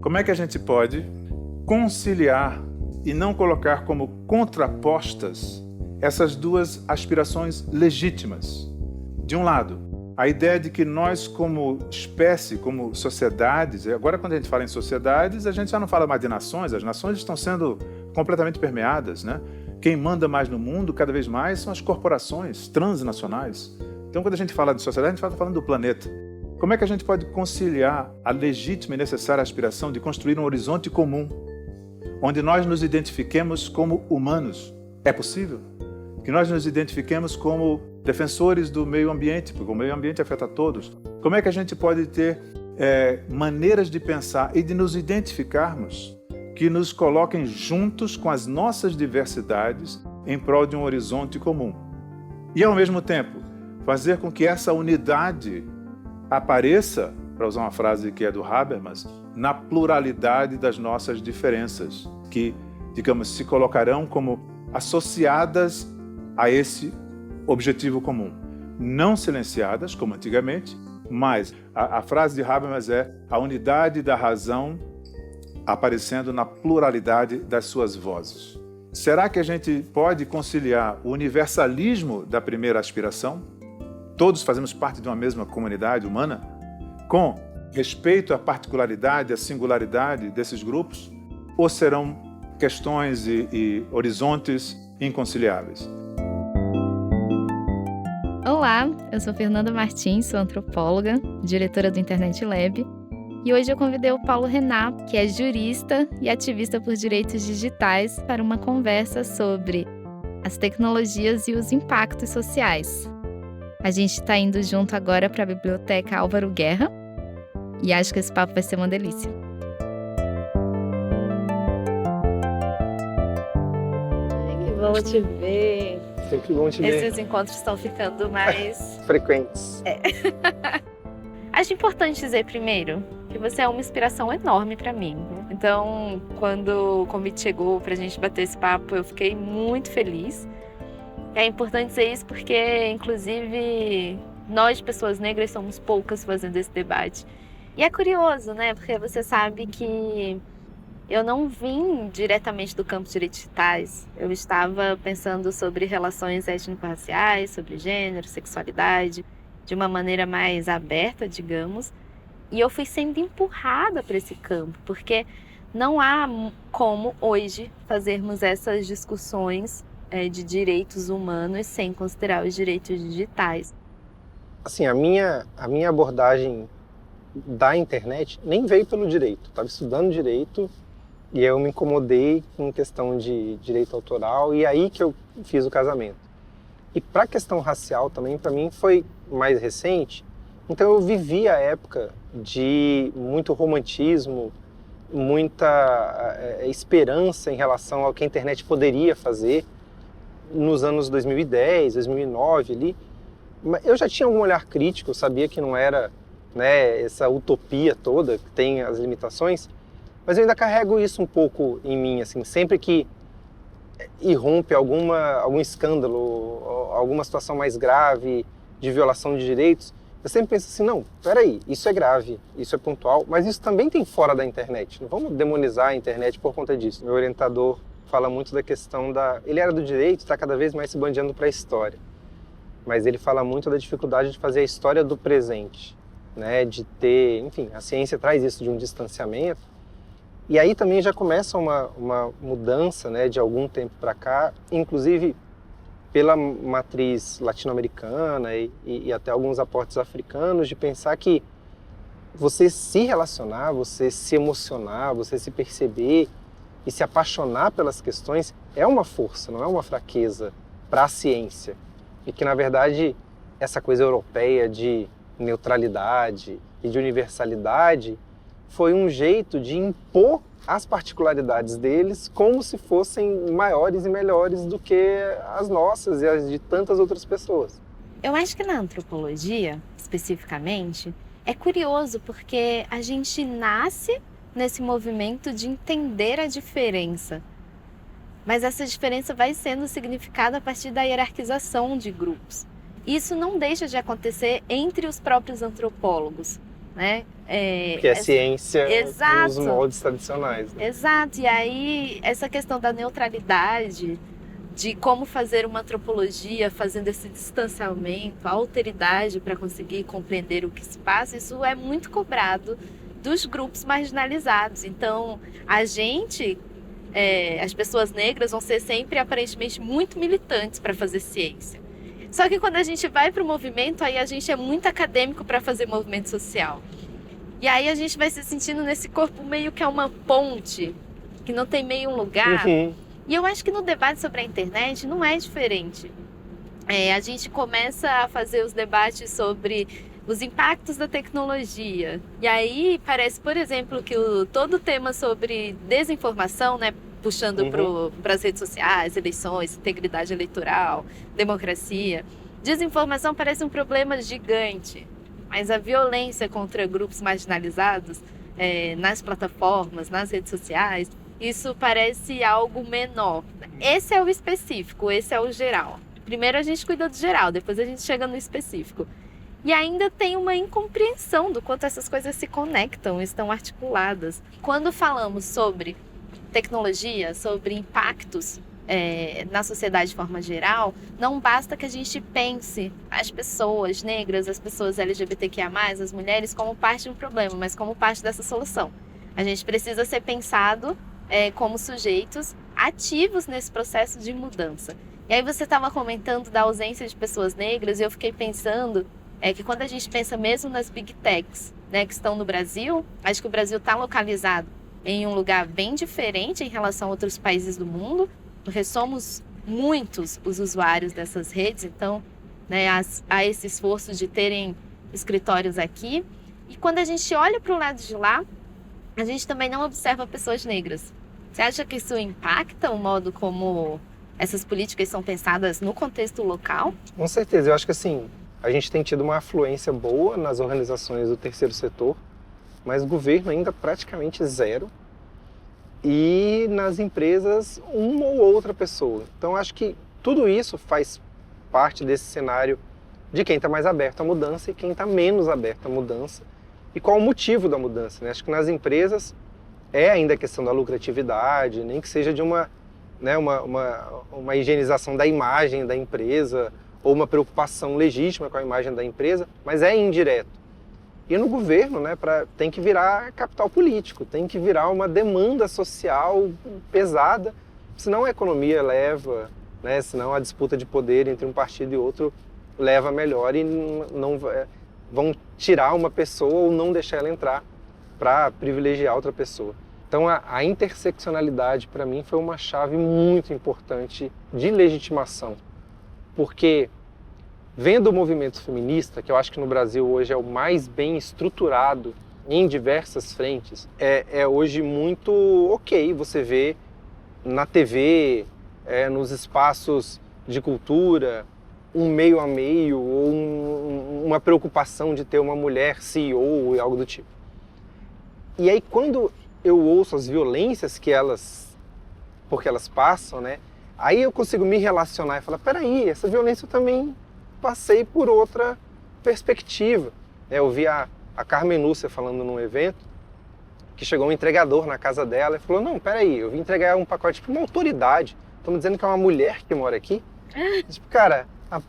Como é que a gente pode conciliar e não colocar como contrapostas essas duas aspirações legítimas? De um lado, a ideia de que nós como espécie, como sociedades, agora quando a gente fala em sociedades, a gente já não fala mais de nações, as nações estão sendo completamente permeadas, né? Quem manda mais no mundo, cada vez mais, são as corporações transnacionais. Então, quando a gente fala de sociedade, a gente está falando do planeta. Como é que a gente pode conciliar a legítima e necessária aspiração de construir um horizonte comum, onde nós nos identifiquemos como humanos? É possível? Que nós nos identifiquemos como defensores do meio ambiente, porque o meio ambiente afeta a todos. Como é que a gente pode ter maneiras de pensar e de nos identificarmos que nos coloquem juntos com as nossas diversidades em prol de um horizonte comum? E, ao mesmo tempo, fazer com que essa unidade apareça, para usar uma frase que é do Habermas, na pluralidade das nossas diferenças, que, digamos, se colocarão como associadas a esse objetivo comum. Não silenciadas, como antigamente, mas a frase de Habermas é a unidade da razão aparecendo na pluralidade das suas vozes. Será que a gente pode conciliar o universalismo da primeira aspiração? Todos fazemos parte de uma mesma comunidade humana, com respeito à particularidade, à singularidade desses grupos, ou serão questões e horizontes inconciliáveis? Olá, eu sou Fernanda Martins, sou antropóloga, diretora do Internet Lab, e hoje eu convidei o Paulo Renat, que é jurista e ativista por direitos digitais, para uma conversa sobre as tecnologias e os impactos sociais. A gente está indo junto agora para a Biblioteca Álvaro Guerra e acho que esse papo vai ser uma delícia. Ai, que bom te ver. Sempre bom te ver. Esses encontros estão ficando mais frequentes. Acho importante dizer primeiro que você é uma inspiração enorme para mim. Então, quando o convite chegou para a gente bater esse papo, eu fiquei muito feliz. É importante dizer isso porque, inclusive, nós, pessoas negras, somos poucas fazendo esse debate. E é curioso, né? Porque você sabe que eu não vim diretamente do campo de direitos digitais. Eu estava pensando sobre relações étnico-raciais, sobre gênero, sexualidade, de uma maneira mais aberta, digamos. E eu fui sendo empurrada para esse campo, porque não há como, hoje, fazermos essas discussões de direitos humanos sem considerar os direitos digitais. Assim, a minha abordagem da internet nem veio pelo direito. Estava estudando direito e eu me incomodei com questão de direito autoral e aí que eu fiz o casamento. E para a questão racial também, para mim, foi mais recente. Então eu vivi a época de muito romantismo, muita esperança em relação ao que a internet poderia fazer nos anos 2010, 2009 ali. Eu já tinha algum olhar crítico, eu sabia que não era, né, essa utopia toda, que tem as limitações, mas eu ainda carrego isso um pouco em mim, assim, sempre que irrompe algum escândalo, alguma situação mais grave de violação de direitos, eu sempre penso assim, não, peraí, isso é grave, isso é pontual, mas isso também tem fora da internet, não vamos demonizar a internet por conta disso. Meu orientador fala muito da questão ele era do direito, está cada vez mais se bandeando para a história, mas ele fala muito da dificuldade de fazer a história do presente, né, de ter, enfim, a ciência traz isso de um distanciamento, e aí também já começa uma mudança, né, de algum tempo para cá, inclusive pela matriz latino-americana e até alguns aportes africanos, de pensar que você se relacionar, você se emocionar, você se perceber e se apaixonar pelas questões é uma força, não é uma fraqueza para a ciência. E que, na verdade, essa coisa europeia de neutralidade e de universalidade foi um jeito de impor as particularidades deles como se fossem maiores e melhores do que as nossas e as de tantas outras pessoas. Eu acho que na antropologia, especificamente, É curioso porque a gente nasce nesse movimento de entender a diferença. Mas essa diferença vai sendo significada a partir da hierarquização de grupos. Isso não deixa de acontecer entre os próprios antropólogos, né? Que é ciência Exato. nos moldes tradicionais. Né? Exato. E aí, essa questão da neutralidade, de como fazer uma antropologia, fazendo esse distanciamento, a alteridade para conseguir compreender o que se passa, isso é muito cobrado dos grupos marginalizados. Então, a gente, as pessoas negras vão ser sempre aparentemente muito militantes para fazer ciência. Só que quando a gente vai para o movimento, aí a gente é muito acadêmico para fazer movimento social. E aí a gente vai se sentindo nesse corpo meio que é uma ponte, que não tem meio lugar. Uhum. E eu acho que no debate sobre a internet não é diferente. A gente começa a fazer os debates sobre os impactos da tecnologia. E aí parece, por exemplo, que todo o tema sobre desinformação, né, puxando para as redes sociais, eleições, integridade eleitoral, democracia. Desinformação parece um problema gigante, mas a violência contra grupos marginalizados nas plataformas, nas redes sociais, isso parece algo menor. Esse é o específico, esse é o geral. Primeiro a gente cuida do geral, depois a gente chega no específico. E ainda tem uma incompreensão do quanto essas coisas se conectam, estão articuladas. Quando falamos sobre tecnologia, sobre impactos na sociedade de forma geral, não basta que a gente pense as pessoas negras, as pessoas LGBTQIA+, as mulheres, como parte de um problema, mas como parte dessa solução. A gente precisa ser pensado como sujeitos ativos nesse processo de mudança. E aí você estava comentando da ausência de pessoas negras e eu fiquei pensando que quando a gente pensa mesmo nas big techs, né, que estão no Brasil, acho que o Brasil está localizado em um lugar bem diferente em relação a outros países do mundo, porque somos muitos os usuários dessas redes, então né, há esse esforço de terem escritórios aqui. E quando a gente olha para o lado de lá, a gente também não observa pessoas negras. Você acha que isso impacta o modo como essas políticas são pensadas no contexto local? Com certeza, eu acho que assim, a gente tem tido uma afluência boa nas organizações do terceiro setor, mas o governo ainda praticamente zero. E nas empresas, uma ou outra pessoa. Então, acho que tudo isso faz parte desse cenário de quem está mais aberto à mudança e quem está menos aberto à mudança. E qual o motivo da mudança, né? Acho que nas empresas é ainda a questão da lucratividade, nem que seja de uma higienização da imagem da empresa ou uma preocupação legítima com a imagem da empresa, mas é indireto. E no governo, né, tem que virar capital político, tem que virar uma demanda social pesada, senão a economia leva, né, senão a disputa de poder entre um partido e outro leva melhor e não vão tirar uma pessoa ou não deixar ela entrar para privilegiar outra pessoa. Então a interseccionalidade para mim foi uma chave muito importante de legitimação, porque vendo o movimento feminista, que eu acho que no Brasil hoje é o mais bem estruturado em diversas frentes, é hoje muito ok você vê na TV, nos espaços de cultura, um meio a meio, ou uma preocupação de ter uma mulher CEO e algo do tipo. E aí quando eu ouço as violências porque elas passam, né, aí eu consigo me relacionar e falar, peraí, essa violência eu também passei por outra perspectiva. Eu vi a Carmen Lúcia falando num evento que chegou um entregador na casa dela e falou, não, peraí, eu vim entregar um pacote para uma autoridade, estão me dizendo que é uma mulher que mora aqui. Tipo, cara, a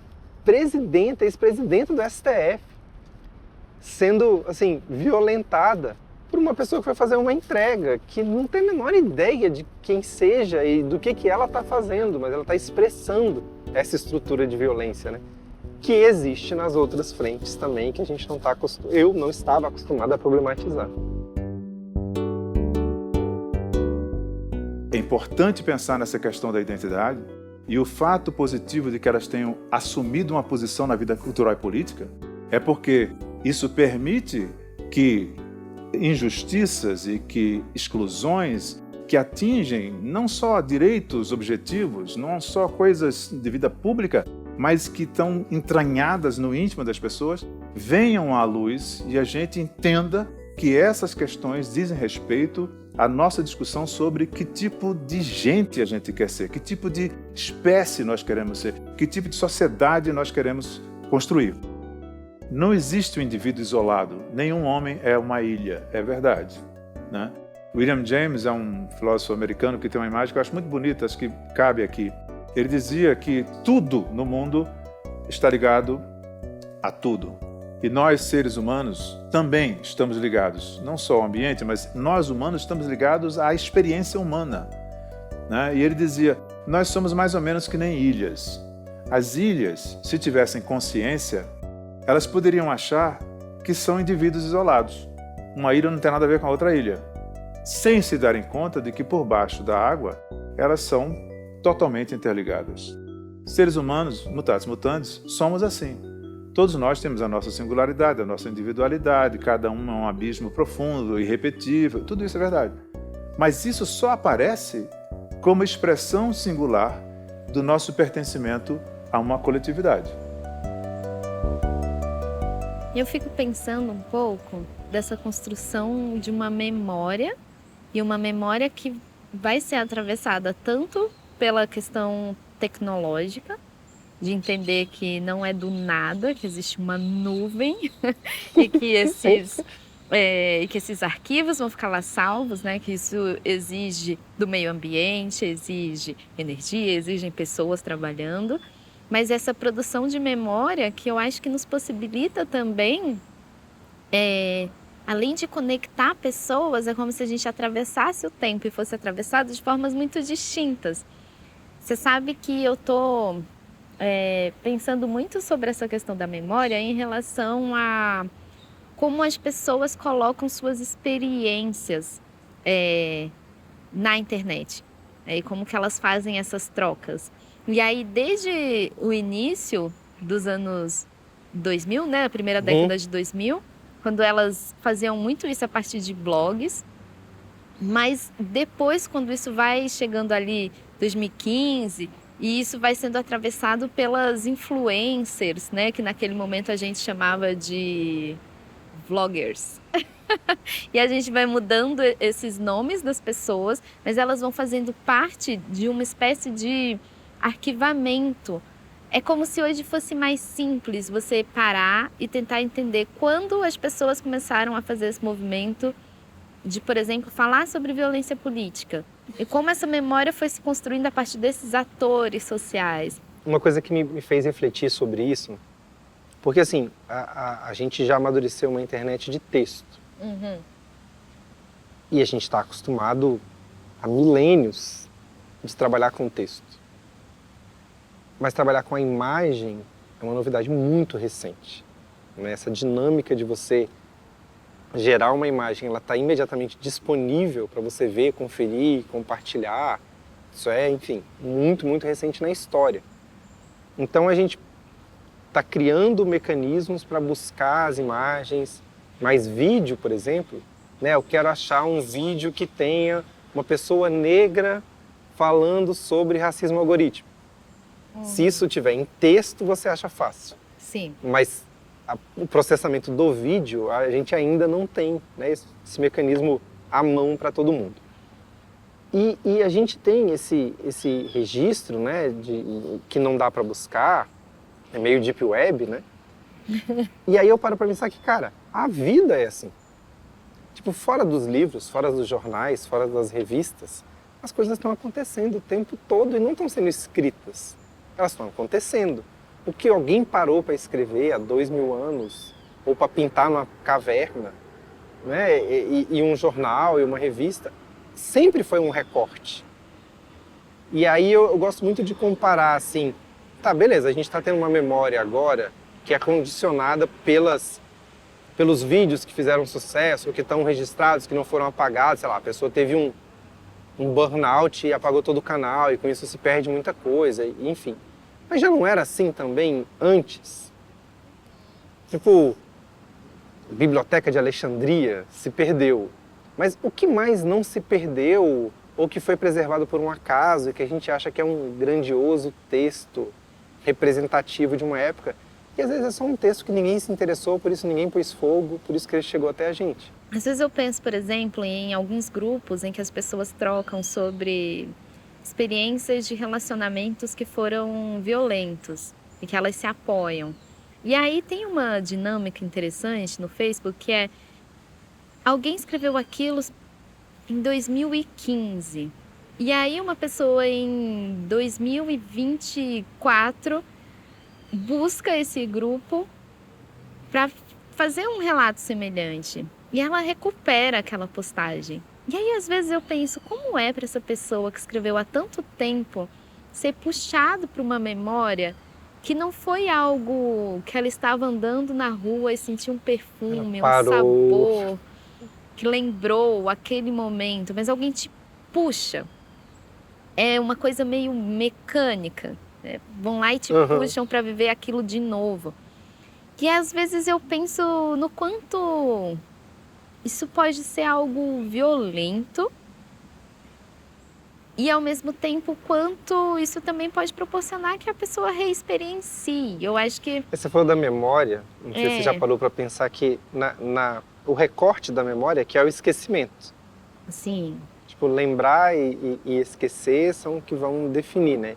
presidenta, ex-presidenta do STF sendo, assim, violentada por uma pessoa que foi fazer uma entrega, que não tem a menor ideia de quem seja e do que ela está fazendo, mas ela está expressando essa estrutura de violência, né? Que existe nas outras frentes também, que a gente não está acostumado, eu não estava acostumado a problematizar. É importante pensar nessa questão da identidade e o fato positivo de que elas tenham assumido uma posição na vida cultural e política é porque isso permite que injustiças e que exclusões que atingem não só direitos objetivos, não só coisas de vida pública, mas que estão entranhadas no íntimo das pessoas, venham à luz e a gente entenda que essas questões dizem respeito à nossa discussão sobre que tipo de gente a gente quer ser, que tipo de espécie nós queremos ser, que tipo de sociedade nós queremos construir. Não existe um indivíduo isolado, nenhum homem é uma ilha, é verdade, né? William James é um filósofo americano que tem uma imagem que eu acho muito bonita, acho que cabe aqui. Ele dizia que tudo no mundo está ligado a tudo. E nós, seres humanos, também estamos ligados, não só ao ambiente, mas nós humanos estamos ligados à experiência humana, né? E ele dizia, nós somos mais ou menos que nem ilhas. As ilhas, se tivessem consciência, elas poderiam achar que são indivíduos isolados. Uma ilha não tem nada a ver com a outra ilha, sem se darem conta de que por baixo da água elas são totalmente interligadas. Seres humanos, mutatis mutandis, somos assim. Todos nós temos a nossa singularidade, a nossa individualidade, cada um é um abismo profundo, irrepetível, tudo isso é verdade. Mas isso só aparece como expressão singular do nosso pertencimento a uma coletividade. Eu fico pensando um pouco dessa construção de uma memória, e uma memória que vai ser atravessada tanto pela questão tecnológica, de entender que não é do nada, que existe uma nuvem e que esses arquivos vão ficar lá salvos, né? Que isso exige do meio ambiente, exige energia, exigem pessoas trabalhando. Mas essa produção de memória que eu acho que nos possibilita também, além de conectar pessoas, é como se a gente atravessasse o tempo e fosse atravessado de formas muito distintas. Você sabe que eu estou pensando muito sobre essa questão da memória em relação a como as pessoas colocam suas experiências na internet, e como que elas fazem essas trocas. E aí, desde o início dos anos 2000, né, a primeira década de 2000, quando elas faziam muito isso a partir de blogs, mas depois, quando isso vai chegando ali 2015, e isso vai sendo atravessado pelas influencers, né, que naquele momento a gente chamava de vloggers. E a gente vai mudando esses nomes das pessoas, mas elas vão fazendo parte de uma espécie de arquivamento. É como se hoje fosse mais simples você parar e tentar entender quando as pessoas começaram a fazer esse movimento de, por exemplo, falar sobre violência política. E como essa memória foi se construindo a partir desses atores sociais. Uma coisa que me fez refletir sobre isso, porque assim, a gente já amadureceu uma internet de texto. Uhum. E a gente está acostumado há milênios de trabalhar com texto. Mas trabalhar com a imagem é uma novidade muito recente, né? Essa dinâmica de você gerar uma imagem, ela está imediatamente disponível para você ver, conferir, compartilhar. Isso é, enfim, muito, muito recente na história. Então a gente está criando mecanismos para buscar as imagens. Mas vídeo, por exemplo, né? Eu quero achar um vídeo que tenha uma pessoa negra falando sobre racismo algorítmico. Se isso tiver em texto, você acha fácil. Sim. Mas o processamento do vídeo, a gente ainda não tem, né, esse mecanismo à mão para todo mundo. E a gente tem esse registro, né, que não dá para buscar, é meio deep web, né? E aí eu paro para pensar que, cara, a vida é assim. Tipo, fora dos livros, fora dos jornais, fora das revistas, as coisas estão acontecendo o tempo todo e não estão sendo escritas. Elas estão acontecendo. O que alguém parou para escrever há 2000 anos, ou para pintar numa caverna, né? E um jornal e uma revista, sempre foi um recorte. E aí eu gosto muito de comparar assim, tá, beleza, a gente está tendo uma memória agora que é condicionada pelos vídeos que fizeram sucesso, ou que estão registrados, que não foram apagados, sei lá, a pessoa teve um burnout e apagou todo o canal, e com isso se perde muita coisa, enfim. Mas já não era assim também antes? Tipo, a Biblioteca de Alexandria se perdeu. Mas o que mais não se perdeu, ou que foi preservado por um acaso, e que a gente acha que é um grandioso texto representativo de uma época, E às vezes é só um texto que ninguém se interessou, por isso ninguém pôs fogo, por isso que ele chegou até a gente. Às vezes eu penso, por exemplo, em alguns grupos em que as pessoas trocam sobre experiências de relacionamentos que foram violentos e que elas se apoiam. E aí tem uma dinâmica interessante no Facebook que é: alguém escreveu aquilo em 2015 e aí uma pessoa em 2024 busca esse grupo para fazer um relato semelhante e ela recupera aquela postagem. E aí às vezes eu penso, como é para essa pessoa que escreveu há tanto tempo ser puxado para uma memória que não foi algo que ela estava andando na rua e sentiu um perfume, um sabor que lembrou aquele momento, mas alguém te puxa. É uma coisa meio mecânica, né? Vão lá e te puxam para viver aquilo de novo. E às vezes eu penso no quanto isso pode ser algo violento e ao mesmo tempo quanto isso também pode proporcionar que a pessoa reexperiencie. Eu acho que... Você falou da memória, não sei se você já parou para pensar que o recorte da memória que é o esquecimento. Sim. Tipo, lembrar e esquecer são o que vão definir, né?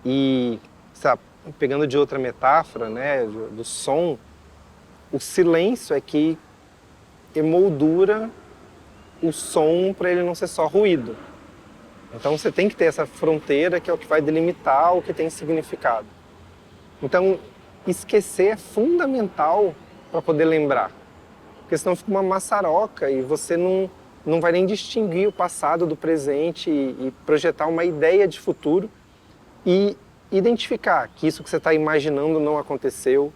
E, sabe, pegando de outra metáfora, né, do som, o silêncio é que emoldura o som para ele não ser só ruído. Então você tem que ter essa fronteira que é o que vai delimitar o que tem significado. Então, esquecer é fundamental para poder lembrar. Porque senão fica uma maçaroca e você não vai nem distinguir o passado do presente e projetar uma ideia de futuro e identificar que isso que você está imaginando não aconteceu,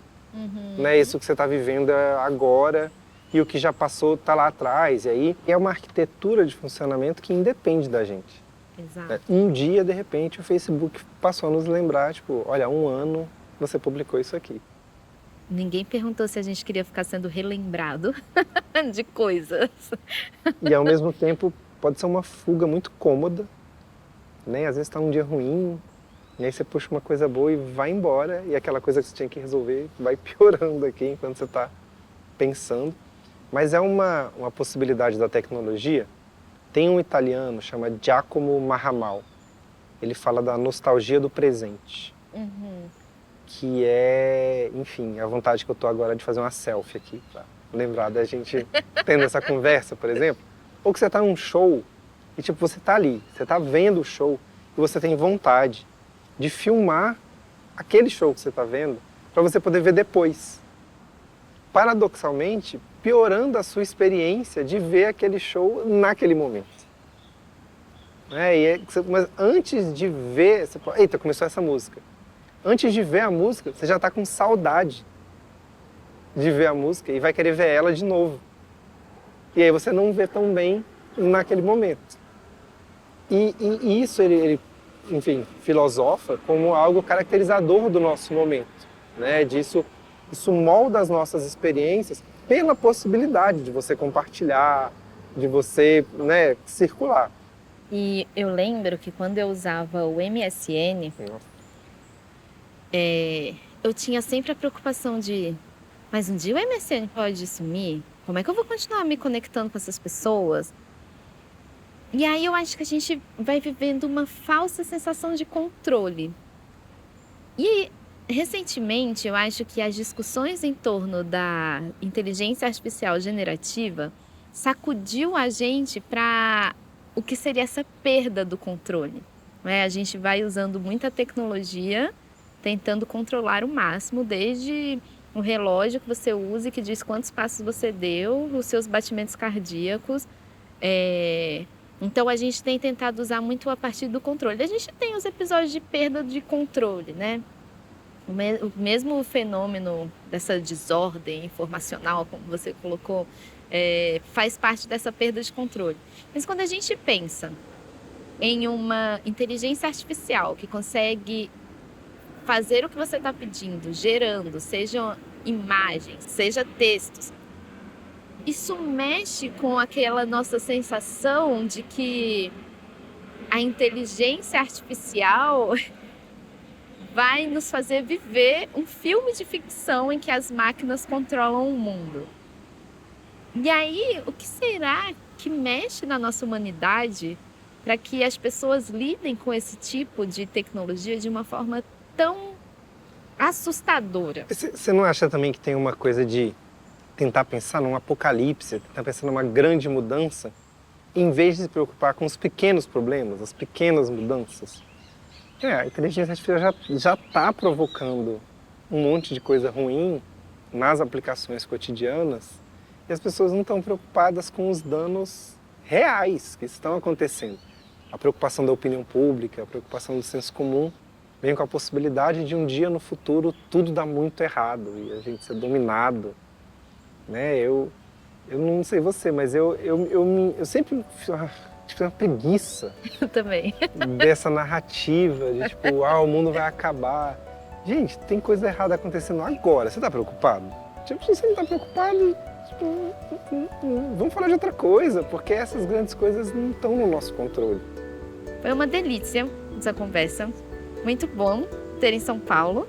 né? Isso que você está vivendo agora e o que já passou está lá atrás. E aí é uma arquitetura de funcionamento que independe da gente. Exato. Um dia, de repente, o Facebook passou a nos lembrar, tipo, olha, há um ano você publicou isso aqui. Ninguém perguntou se a gente queria ficar sendo relembrado de coisas. E ao mesmo tempo pode ser uma fuga muito cômoda, né? Às vezes está um dia ruim, e aí você puxa uma coisa boa e vai embora, e aquela coisa que você tinha que resolver vai piorando aqui enquanto você está pensando. Mas é uma possibilidade da tecnologia. Tem um italiano chamado Giacomo Marramal. Ele fala da nostalgia do presente. Que é, enfim, a vontade que eu tô agora de fazer uma selfie aqui, pra lembrar da gente tendo essa conversa, por exemplo. Ou que você tá num show e, tipo, você tá ali, você tá vendo o show e você tem vontade de filmar aquele show que você tá vendo para você poder ver depois. Paradoxalmente, piorando a sua experiência de ver aquele show naquele momento. Mas antes de ver, você fala, eita, começou essa música. Antes de ver a música, você já está com saudade de ver a música e vai querer ver ela de novo. E aí você não vê tão bem naquele momento. E isso ele, enfim, filosofa como algo caracterizador do nosso momento, né? Isso molda as nossas experiências pela possibilidade de você compartilhar, de você, né, circular. E eu lembro que quando eu usava o MSN, eu tinha sempre a preocupação de, mas um dia o MSN pode sumir? Como é que eu vou continuar me conectando com essas pessoas? E aí eu acho que a gente vai vivendo uma falsa sensação de controle. E recentemente eu acho que as discussões em torno da inteligência artificial generativa sacudiu a gente para o que seria essa perda do controle. A gente vai usando muita tecnologia, tentando controlar o máximo, desde o relógio que você usa e que diz quantos passos você deu, os seus batimentos cardíacos. Então a gente tem tentado usar muito a partir do controle. A gente tem os episódios de perda de controle, né? O mesmo fenômeno dessa desordem informacional, como você colocou, faz parte dessa perda de controle. Mas quando a gente pensa em uma inteligência artificial que consegue fazer o que você está pedindo, gerando, sejam imagens, seja textos, isso mexe com aquela nossa sensação de que a inteligência artificial vai nos fazer viver um filme de ficção em que as máquinas controlam o mundo. E aí, o que será que mexe na nossa humanidade para que as pessoas lidem com esse tipo de tecnologia de uma forma tão assustadora? Você não acha também que tem uma coisa de tentar pensar num apocalipse, tentar pensar numa grande mudança, em vez de se preocupar com os pequenos problemas, as pequenas mudanças? A inteligência artificial já está provocando um monte de coisa ruim nas aplicações cotidianas e as pessoas não estão preocupadas com os danos reais que estão acontecendo. A preocupação da opinião pública, a preocupação do senso comum, vem com a possibilidade de um dia no futuro tudo dar muito errado e a gente ser dominado. Né? Eu não sei você, mas eu sempre tive uma preguiça Eu também. dessa narrativa de tipo, o mundo vai acabar. Gente, tem coisa errada acontecendo agora. Você tá preocupado? Tipo, se você não tá preocupado, tipo, vamos falar de outra coisa, porque essas grandes coisas não estão no nosso controle. Foi uma delícia essa conversa. Muito bom ter em São Paulo.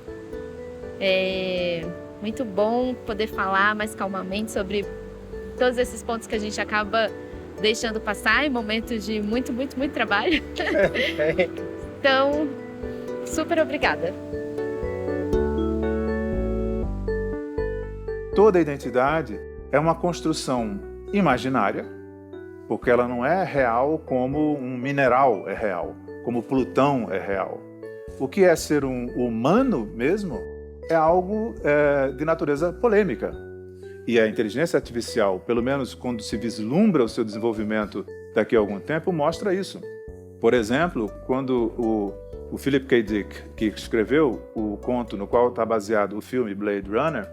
Muito bom poder falar mais calmamente sobre todos esses pontos que a gente acaba deixando passar em momentos de muito trabalho. Então, super obrigada. Toda identidade é uma construção imaginária, porque ela não é real como um mineral é real, como Plutão é real. O que é ser um humano mesmo é algo de natureza polêmica. E a inteligência artificial, pelo menos quando se vislumbra o seu desenvolvimento daqui a algum tempo, mostra isso. Por exemplo, quando o Philip K. Dick, que escreveu o conto no qual está baseado o filme Blade Runner,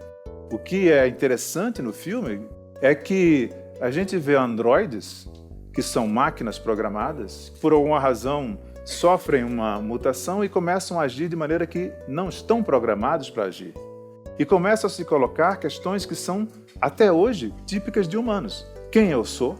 o que é interessante no filme é que a gente vê androides, que são máquinas programadas, que por alguma razão sofrem uma mutação e começam a agir de maneira que não estão programados para agir. E começam a se colocar questões que são, até hoje, típicas de humanos. Quem eu sou?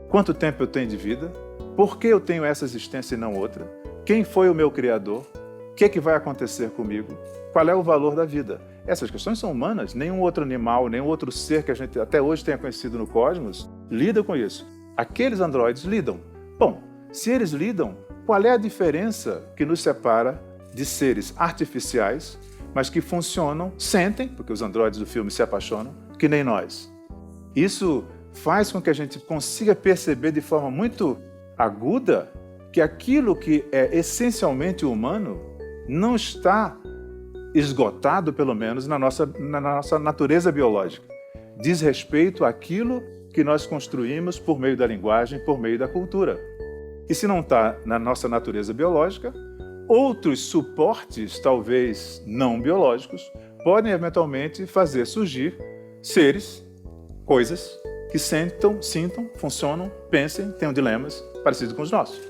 Quanto tempo eu tenho de vida? Por que eu tenho essa existência e não outra? Quem foi o meu criador? O que é que vai acontecer comigo? Qual é o valor da vida? Essas questões são humanas. Nenhum outro animal, nenhum outro ser que a gente até hoje tenha conhecido no cosmos lida com isso. Aqueles androides lidam. Bom, se eles lidam, qual é a diferença que nos separa de seres artificiais, mas que funcionam, sentem, porque os androides do filme se apaixonam, que nem nós? Isso faz com que a gente consiga perceber de forma muito aguda que aquilo que é essencialmente humano não está esgotado, pelo menos, na nossa natureza biológica. Diz respeito àquilo que nós construímos por meio da linguagem, por meio da cultura. E se não está na nossa natureza biológica, outros suportes, talvez não biológicos, podem eventualmente fazer surgir seres, coisas que sintam, funcionam, pensem, tenham dilemas parecidos com os nossos.